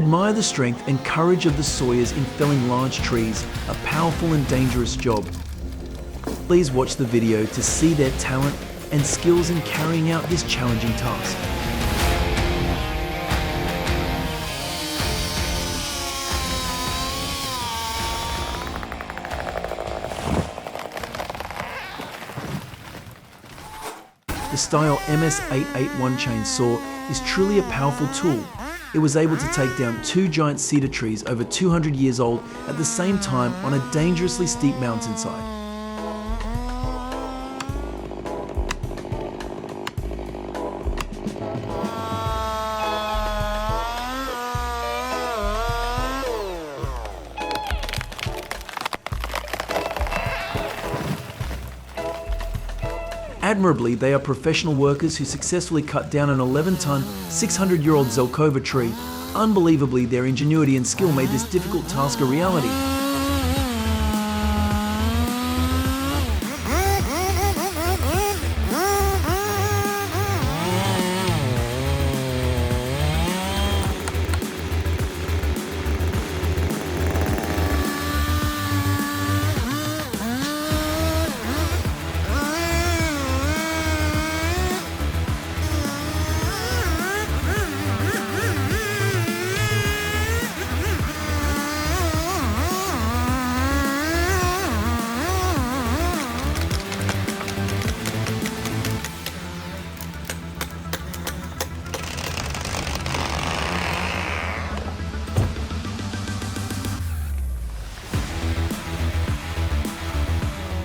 Admire the strength and courage of the sawyers in felling large trees, a powerful and dangerous job. Please watch the video to see their talent and skills in carrying out this challenging task. The style MS-881 chainsaw is truly a powerful tool. It was able to take down 2 giant cedar trees over 200 years old at the same time on a dangerously steep mountainside. Admirably, they are professional workers who successfully cut down an 11-ton, 600-year-old Zelkova tree. Unbelievably, their ingenuity and skill made this difficult task a reality.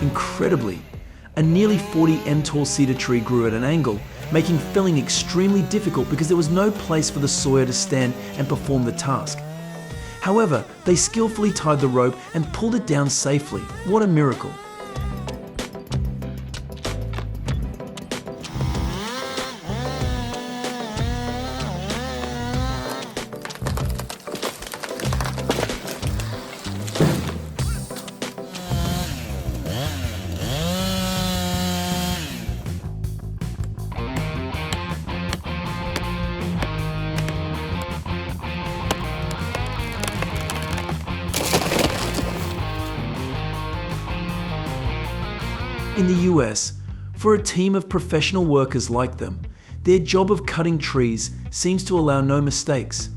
Incredibly, a nearly 40 m tall cedar tree grew at an angle, making felling extremely difficult because there was no place for the sawyer to stand and perform the task. However, they skillfully tied the rope and pulled it down safely. What a miracle! In the US, for a team of professional workers like them, their job of cutting trees seems to allow no mistakes.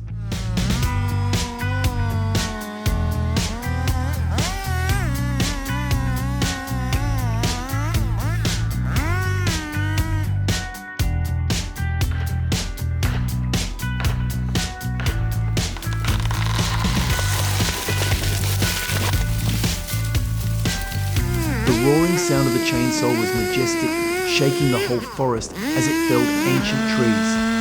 The roaring sound of the chainsaw was majestic, shaking the whole forest as it felled ancient trees.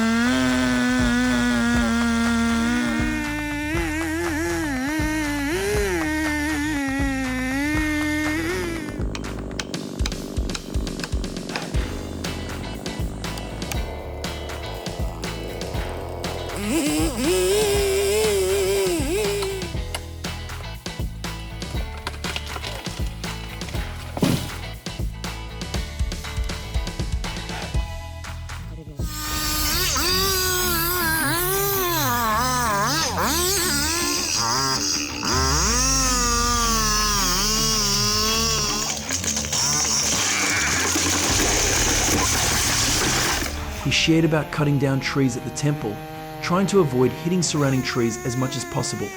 He shared about cutting down trees at the temple, trying to avoid hitting surrounding trees as much as possible.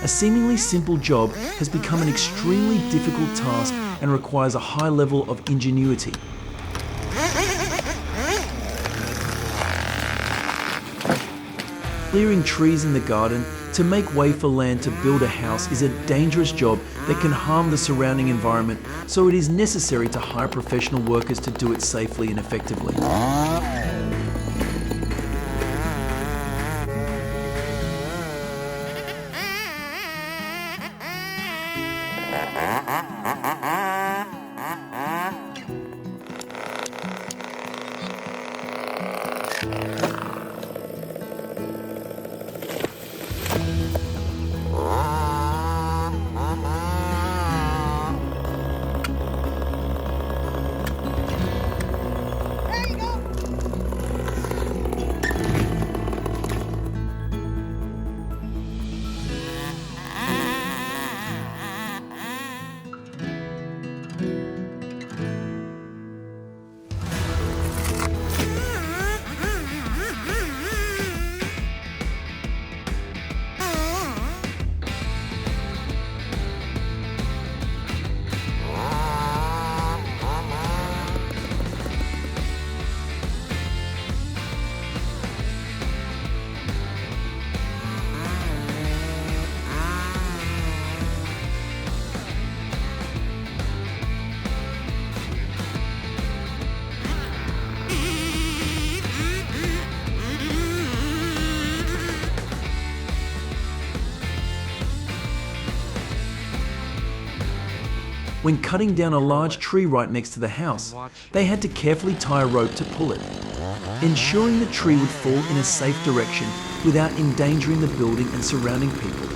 A seemingly simple job has become an extremely difficult task and requires a high level of ingenuity. Clearing trees in the garden to make way for land to build a house is a dangerous job that can harm the surrounding environment, so it is necessary to hire professional workers to do it safely and effectively. When cutting down a large tree right next to the house, they had to carefully tie a rope to pull it, ensuring the tree would fall in a safe direction without endangering the building and surrounding people.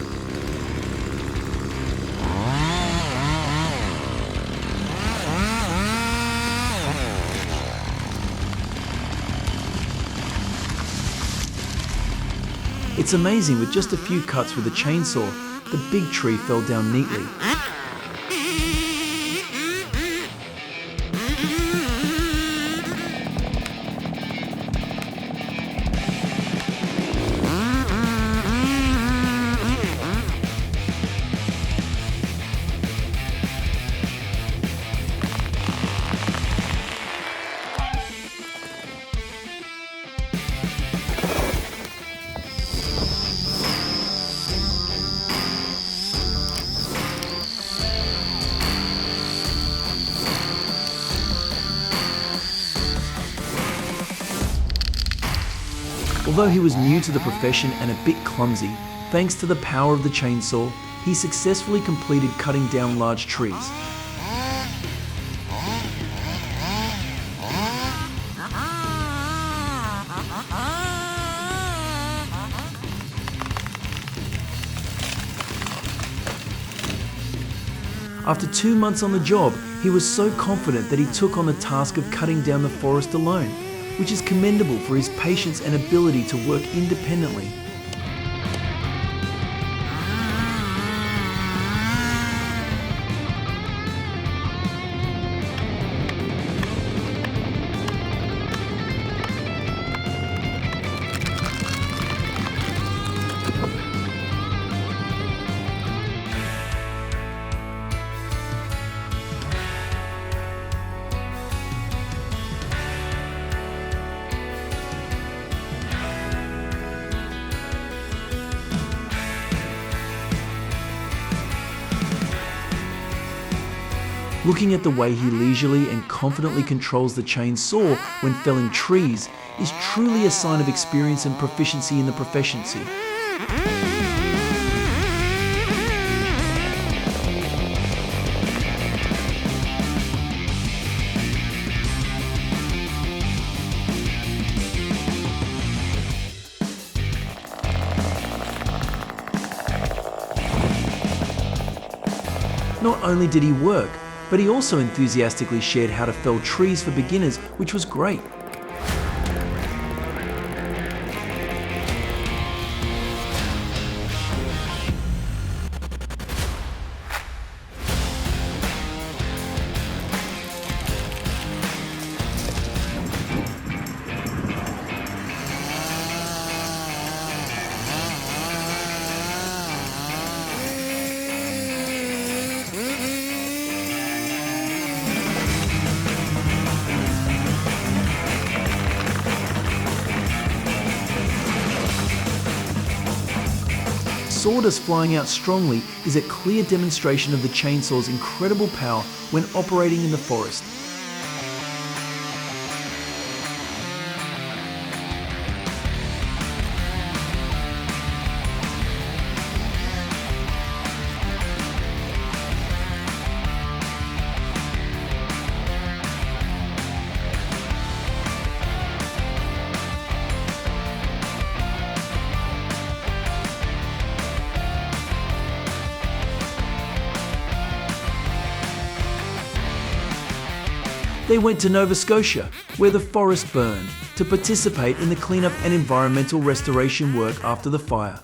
It's amazing, with just a few cuts with a chainsaw, the big tree fell down neatly. Although he was new to the profession and a bit clumsy, thanks to the power of the chainsaw, he successfully completed cutting down large trees. After 2 months on the job, he was so confident that he took on the task of cutting down the forest alone, which is commendable for his patience and ability to work independently. Looking at the way he leisurely and confidently controls the chainsaw when felling trees is truly a sign of experience and proficiency in the profession. Not only did he work, but he also enthusiastically shared how to fell trees for beginners, which was great. Sawdust flying out strongly is a clear demonstration of the chainsaw's incredible power when operating in the forest. They went to Nova Scotia, where the forest burned, to participate in the cleanup and environmental restoration work after the fire.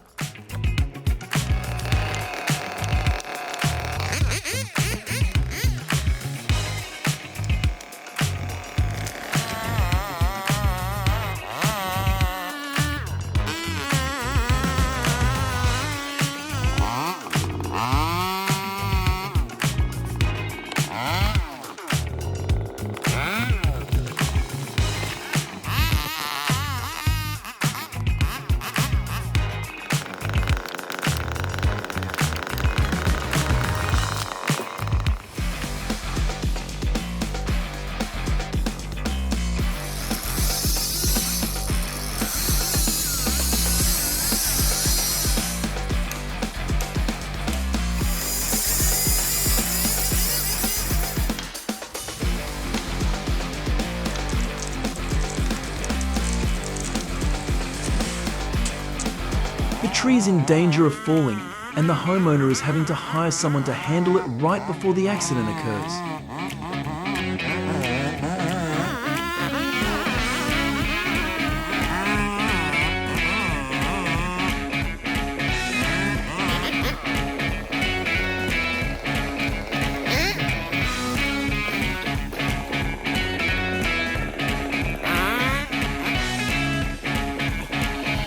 tree is in danger of falling, and the homeowner is having to hire someone to handle it right before the accident occurs.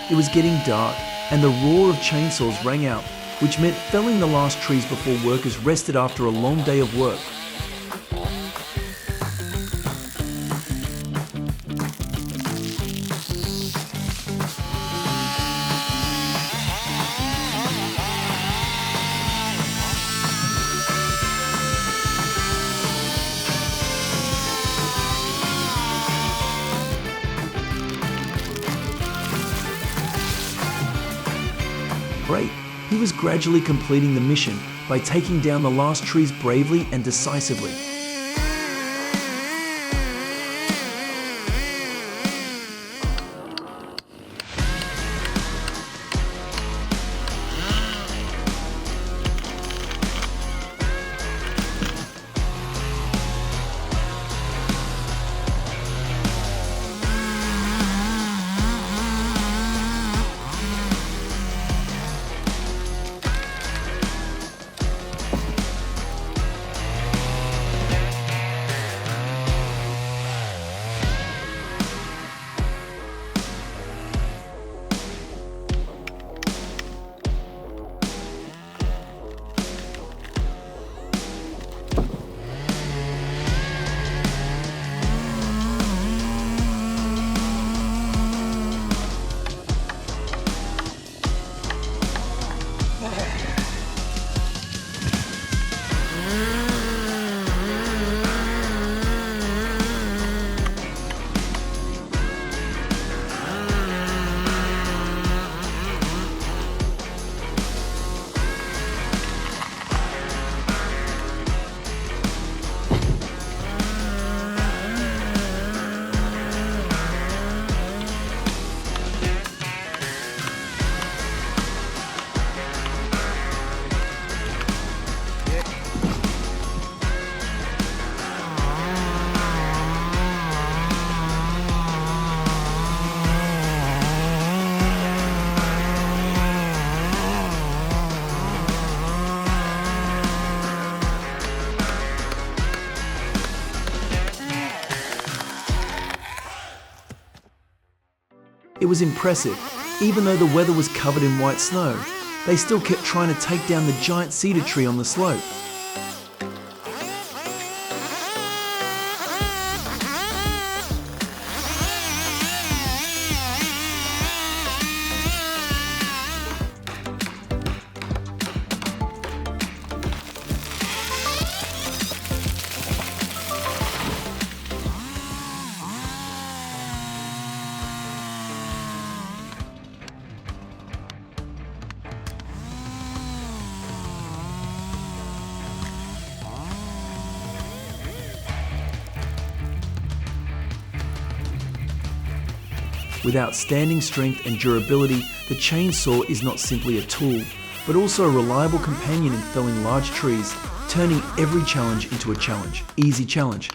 It was getting dark, and the roar of chainsaws rang out, which meant felling the last trees before workers rested after a long day of work. Great. He was gradually completing the mission by taking down the last trees bravely and decisively. It was impressive. Even though the weather was covered in white snow, they still kept trying to take down the giant cedar tree on the slope. With outstanding strength and durability, the chainsaw is not simply a tool, but also a reliable companion in felling large trees, turning every challenge into a challenge. Easy challenge.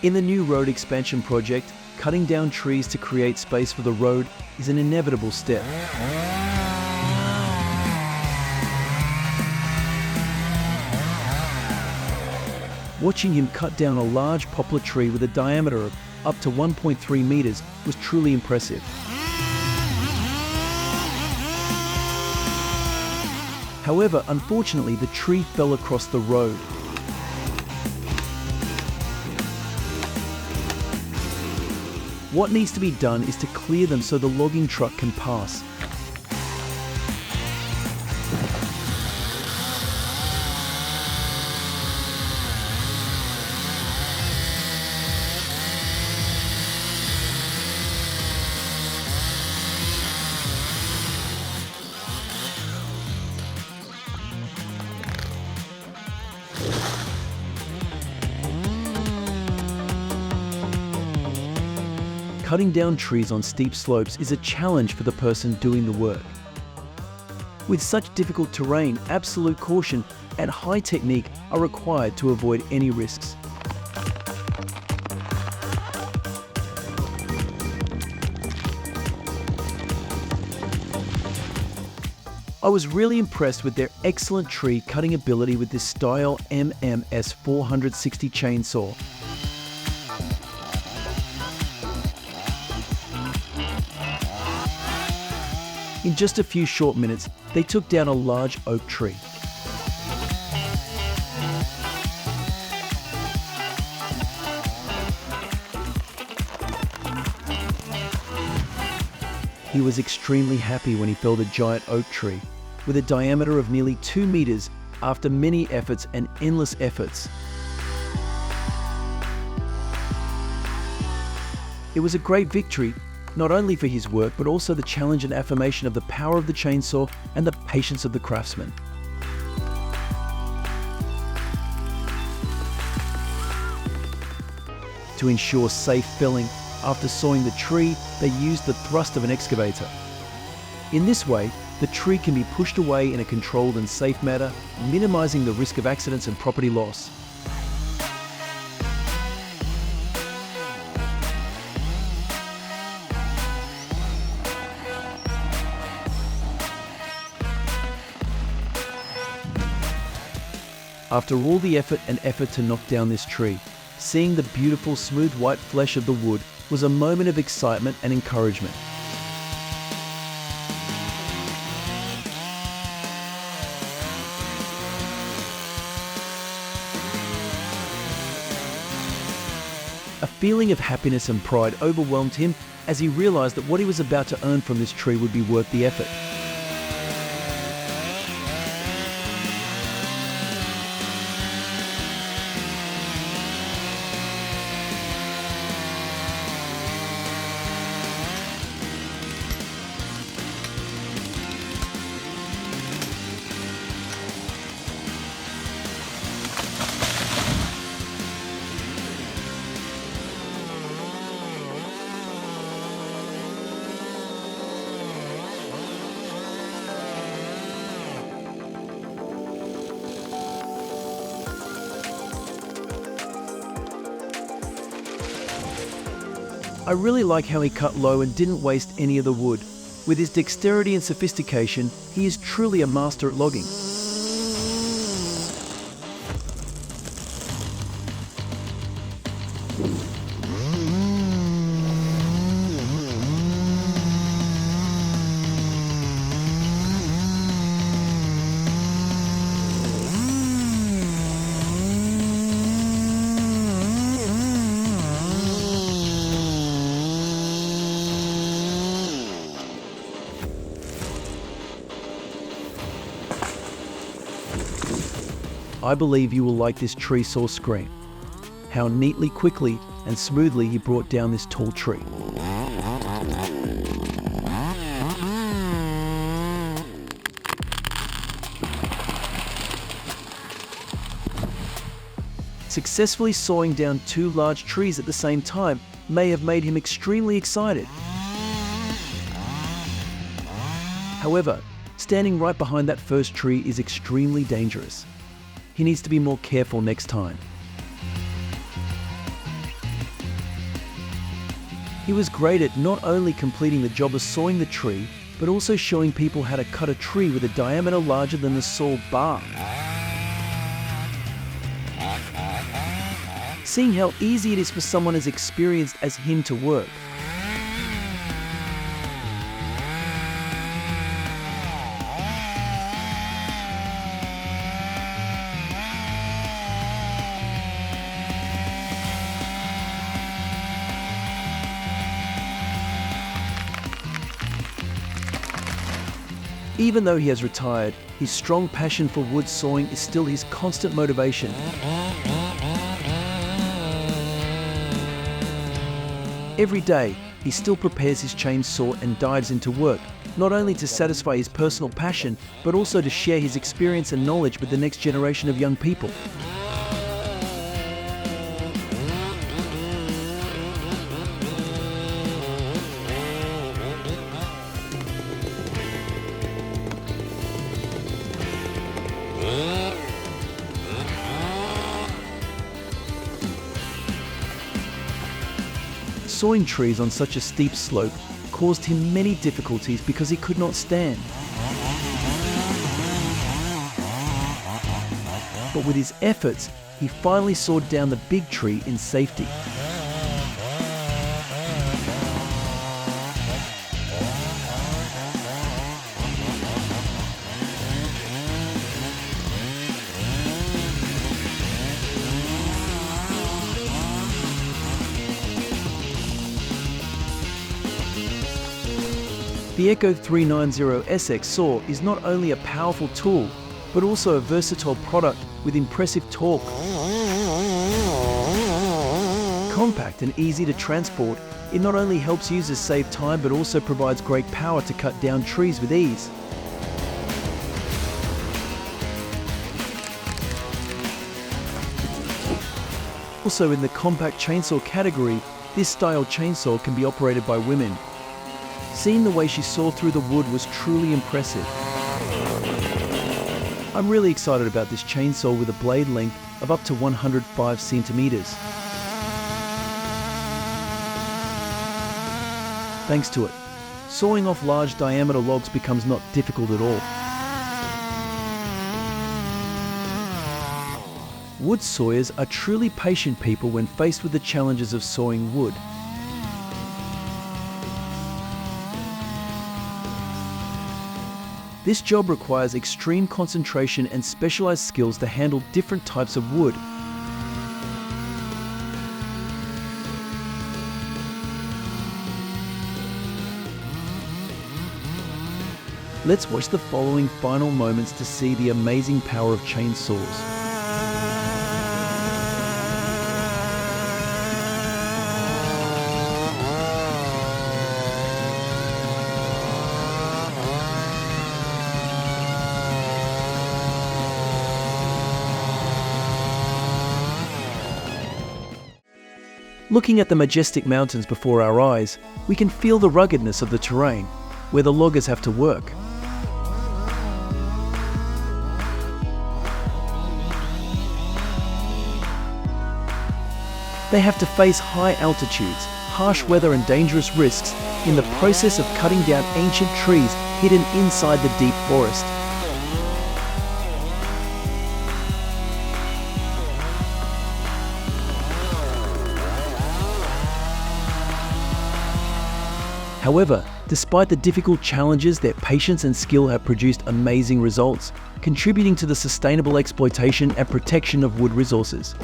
In the new road expansion project, cutting down trees to create space for the road is an inevitable step. Watching him cut down a large poplar tree with a diameter of up to 1.3 meters was truly impressive. However, unfortunately, the tree fell across the road. What needs to be done is to clear them so the logging truck can pass. Cutting down trees on steep slopes is a challenge for the person doing the work. With such difficult terrain, absolute caution and high technique are required to avoid any risks. I was really impressed with their excellent tree cutting ability with this Style MMS 460 chainsaw. In just a few short minutes, they took down a large oak tree. He was extremely happy when he felled a giant oak tree with a diameter of nearly 2 meters after many efforts and endless efforts. It was a great victory, not only for his work, but also the challenge and affirmation of the power of the chainsaw and the patience of the craftsman. To ensure safe felling, after sawing the tree, they used the thrust of an excavator. In this way, the tree can be pushed away in a controlled and safe manner, minimizing the risk of accidents and property loss. After all the effort to knock down this tree, seeing the beautiful smooth white flesh of the wood was a moment of excitement and encouragement. A feeling of happiness and pride overwhelmed him as he realized that what he was about to earn from this tree would be worth the effort. I really like how he cut low and didn't waste any of the wood. With his dexterity and sophistication, he is truly a master at logging. I believe you will like this tree saw scream. How neatly, quickly, and smoothly he brought down this tall tree. Successfully sawing down 2 large trees at the same time may have made him extremely excited. However, standing right behind that first tree is extremely dangerous. He needs to be more careful next time. He was great at not only completing the job of sawing the tree, but also showing people how to cut a tree with a diameter larger than the saw bar. Seeing how easy it is for someone as experienced as him to work. Even though he has retired, his strong passion for wood sawing is still his constant motivation. Every day, he still prepares his chainsaw and dives into work, not only to satisfy his personal passion, but also to share his experience and knowledge with the next generation of young people. Sawing trees on such a steep slope caused him many difficulties because he could not stand. But with his efforts, he finally sawed down the big tree in safety. The Echo 390SX saw is not only a powerful tool, but also a versatile product with impressive torque. Compact and easy to transport, it not only helps users save time but also provides great power to cut down trees with ease. Also in the compact chainsaw category, this style chainsaw can be operated by women. Seeing the way she sawed through the wood was truly impressive. I'm really excited about this chainsaw with a blade length of up to 105 centimeters. Thanks to it, sawing off large diameter logs becomes not difficult at all. Wood sawyers are truly patient people when faced with the challenges of sawing wood. This job requires extreme concentration and specialized skills to handle different types of wood. Let's watch the following final moments to see the amazing power of chainsaws. Looking at the majestic mountains before our eyes, we can feel the ruggedness of the terrain, where the loggers have to work. They have to face high altitudes, harsh weather and dangerous risks in the process of cutting down ancient trees hidden inside the deep forest. However, despite the difficult challenges, their patience and skill have produced amazing results, contributing to the sustainable exploitation and protection of wood resources.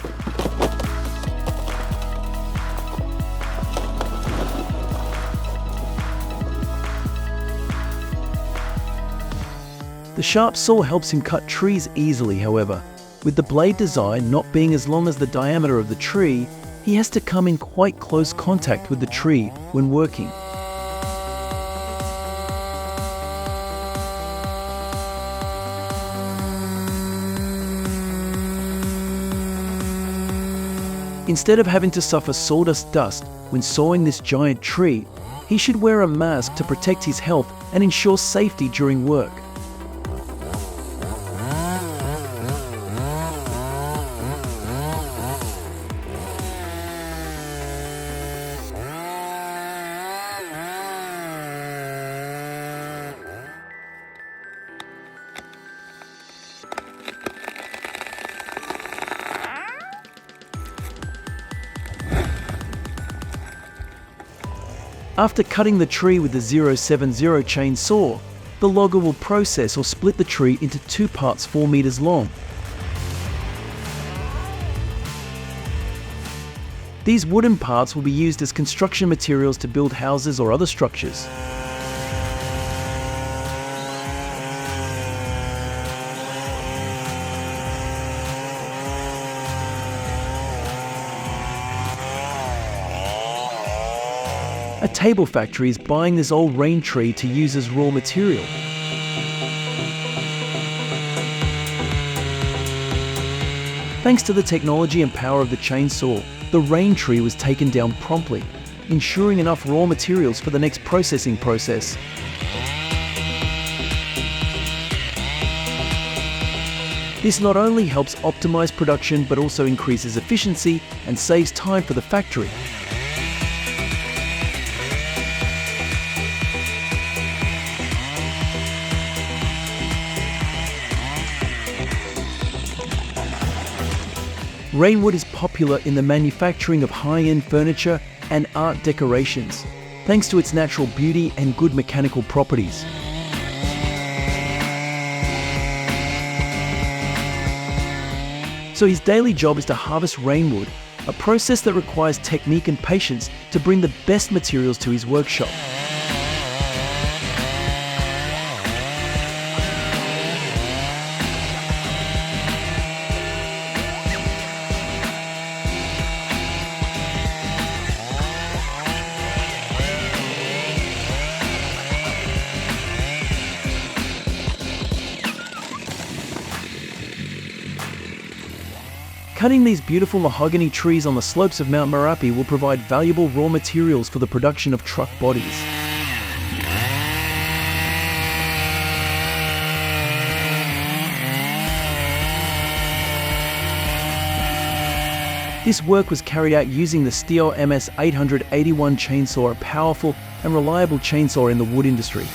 The sharp saw helps him cut trees easily, however. With the blade design not being as long as the diameter of the tree, he has to come in quite close contact with the tree when working. Instead of having to suffer sawdust dust when sawing this giant tree, he should wear a mask to protect his health and ensure safety during work. After cutting the tree with the 070 chainsaw, the logger will process or split the tree into two parts 4 meters long. These wooden parts will be used as construction materials to build houses or other structures. A table factory is buying this old rain tree to use as raw material. Thanks to the technology and power of the chainsaw, the rain tree was taken down promptly, ensuring enough raw materials for the next processing process. This not only helps optimize production but also increases efficiency and saves time for the factory. Rainwood is popular in the manufacturing of high-end furniture and art decorations, thanks to its natural beauty and good mechanical properties. So his daily job is to harvest rainwood, a process that requires technique and patience to bring the best materials to his workshop. Cutting these beautiful mahogany trees on the slopes of Mount Merapi will provide valuable raw materials for the production of truck bodies. This work was carried out using the Steel MS 881 chainsaw, a powerful and reliable chainsaw in the wood industry.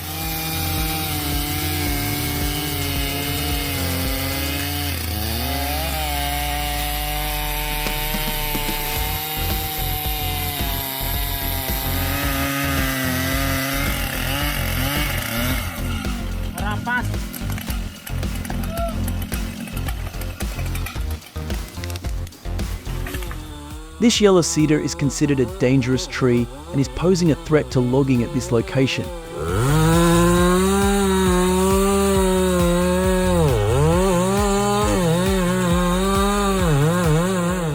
This yellow cedar is considered a dangerous tree and is posing a threat to logging at this location.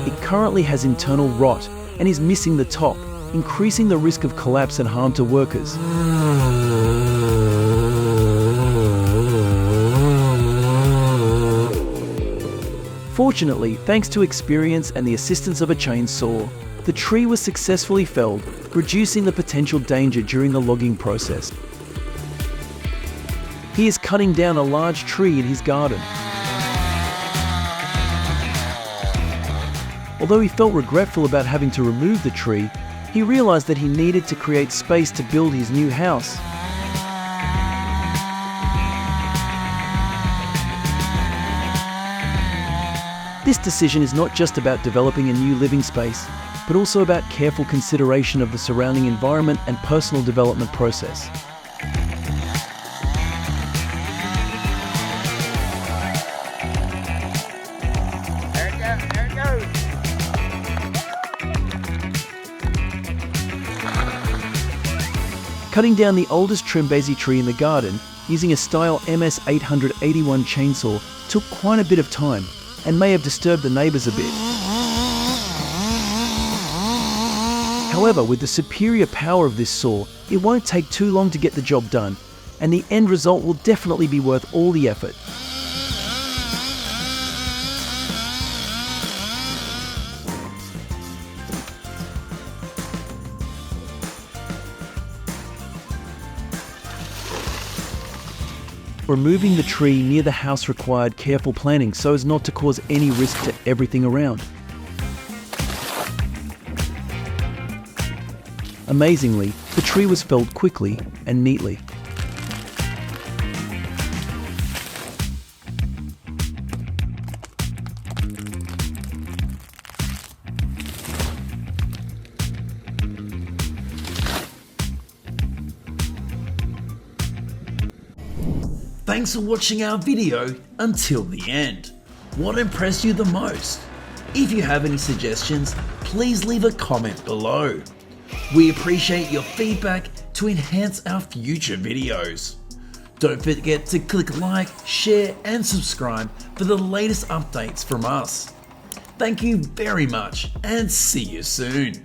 It currently has internal rot and is missing the top, increasing the risk of collapse and harm to workers. Fortunately, thanks to experience and the assistance of a chainsaw, the tree was successfully felled, reducing the potential danger during the logging process. He is cutting down a large tree in his garden. Although he felt regretful about having to remove the tree, he realized that he needed to create space to build his new house. This decision is not just about developing a new living space, but also about careful consideration of the surrounding environment and personal development process. There it goes. Cutting down the oldest Trimbezi tree in the garden using a Style MS 881 chainsaw took quite a bit of time and may have disturbed the neighbours a bit. However, with the superior power of this saw, it won't take too long to get the job done, and the end result will definitely be worth all the effort. Removing the tree near the house required careful planning so as not to cause any risk to everything around. Amazingly, the tree was felled quickly and neatly. Thanks for watching our video until the end. What impressed you the most? If you have any suggestions, please leave a comment below. We appreciate your feedback to enhance our future videos. Don't forget to click like, share and subscribe for the latest updates from us. Thank you very much and see you soon.